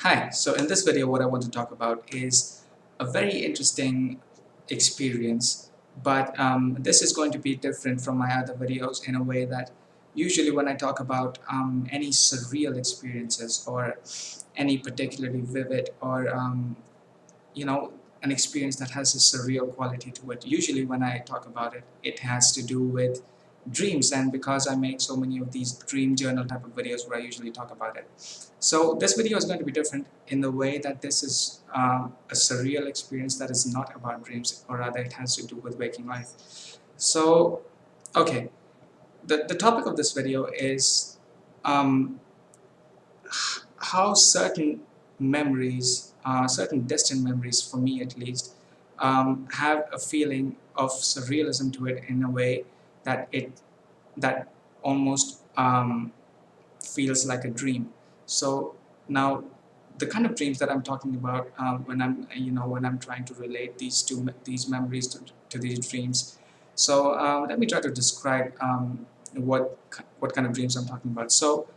Hi, so in this video what I want to talk about is a very interesting experience, but this is going to be different from my other videos in a way that usually when I talk about any surreal experiences or any particularly vivid or an experience that has a surreal quality to it. Usually when I talk about it, it has to do with dreams, and because I make so many of these dream journal type of videos where I usually talk about it. So this video is going to be different in the way that this is a surreal experience that is not about dreams, or rather it has to do with waking life. So, okay, the topic of this video is um, how certain memories, certain distant memories, for me at least, have a feeling of surrealism to it in a way that that almost feels like a dream. So now, the kind of dreams that I'm talking about when I'm trying to relate these memories to these dreams. So let me try to describe what kind of dreams I'm talking about. So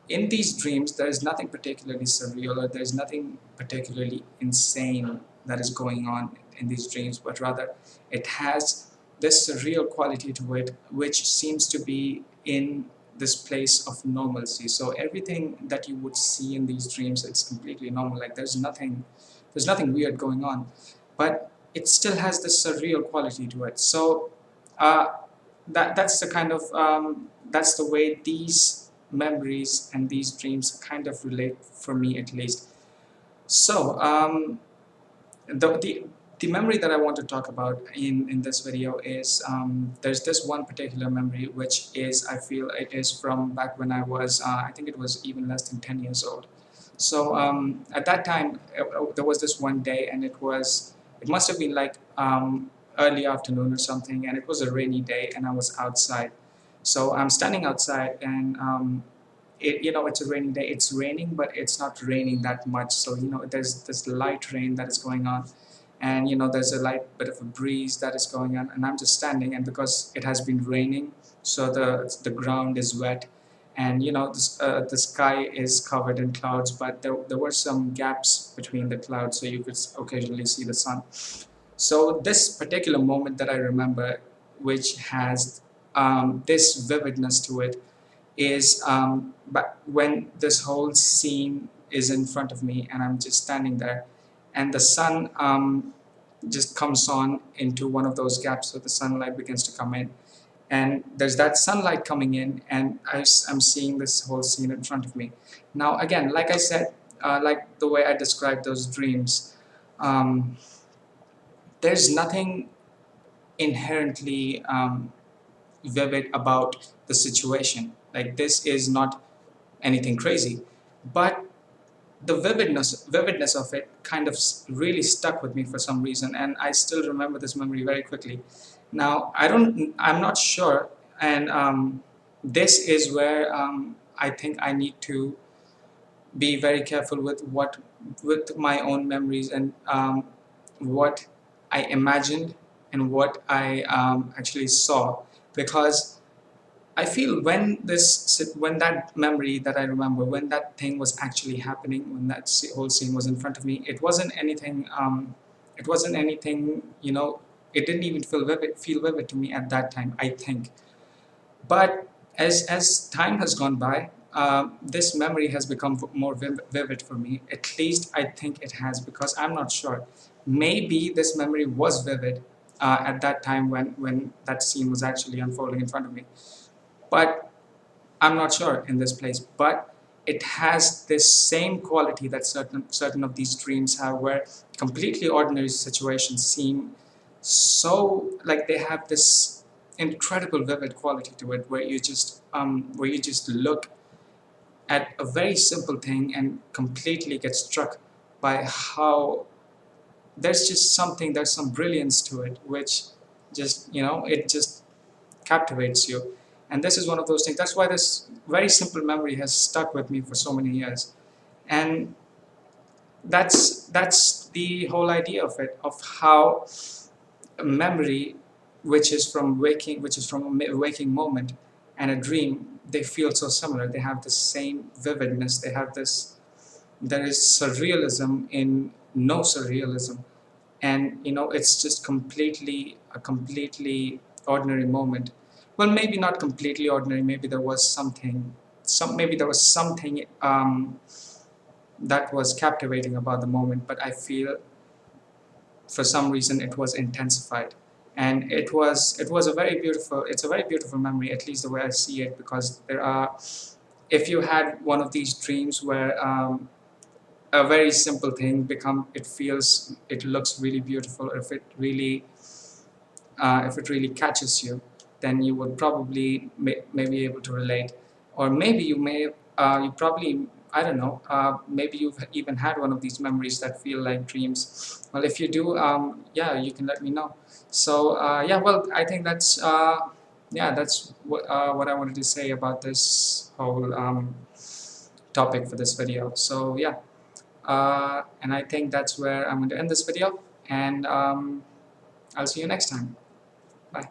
in these dreams, there is nothing particularly surreal or there is nothing particularly insane that is going on in these dreams, but rather it has this surreal quality to it, which seems to be in this place of normalcy. So everything that you would see in these dreams, it's completely normal. Like there's nothing weird going on, but it still has this surreal quality to it. So uh, that's the kind of that's the way these memories and these dreams kind of relate for me at least. So the, the the memory that I want to talk about in this video is there's this one particular memory which is, I feel it is from back when I was I think it was even less than 10 years old. So at that time there was this one day, and it must have been like early afternoon or something, and it was a rainy day and I was outside. So I'm standing outside, and it's a rainy day. It's raining, but it's not raining that much. So there's this light rain that is going on, and there's a light bit of a breeze that is going on, and I'm just standing. And because it has been raining, so the ground is wet, and the sky is covered in clouds, but there were some gaps between the clouds, so you could occasionally see the sun. So this particular moment that I remember, which has this vividness to it, is but when this whole scene is in front of me and I'm just standing there, and the sun just comes on into one of those gaps, so the sunlight begins to come in, and there's that sunlight coming in, and I'm seeing this whole scene in front of me. Now again, like I said, like the way I described those dreams, um, there's nothing inherently vivid about the situation. Like this is not anything crazy, but the vividness of it kind of really stuck with me for some reason, and I still remember this memory very quickly. Now I'm not sure, and this is where I think I need to be very careful with my own memories, and what I imagined and what I actually saw, because I feel when that memory that I remember, when that thing was actually happening, when that whole scene was in front of me, it wasn't anything. It wasn't anything. It didn't even feel vivid to me at that time, I think. But as time has gone by, this memory has become more vivid for me. At least I think it has, because I'm not sure. Maybe this memory was vivid at that time when that scene was actually unfolding in front of me. But I'm not sure in this place. But it has this same quality that certain of these dreams have, where completely ordinary situations seem so like they have this incredible vivid quality to it, where you just look at a very simple thing and completely get struck by how there's some brilliance to it, which just it just captivates you. And this is one of those things. That's why this very simple memory has stuck with me for so many years. And that's the whole idea of it, of how a memory, which is from a waking moment, and a dream, they feel so similar. They have the same vividness. They have there is surrealism in no surrealism. And it's just completely a completely ordinary moment. Well, maybe not completely ordinary. Maybe there was something that was captivating about the moment, but I feel for some reason it was intensified. And it was a very beautiful, it's a very beautiful memory, at least the way I see it, because there are, if you had one of these dreams where a very simple thing become, it looks really beautiful, if it really catches you, then you would probably may be able to relate. Or maybe you probably, I don't know, maybe you've even had one of these memories that feel like dreams. Well, if you do, yeah, you can let me know. So yeah, well, I think that's what I wanted to say about this whole topic for this video. So yeah, and I think that's where I'm going to end this video, and I'll see you next time. Bye.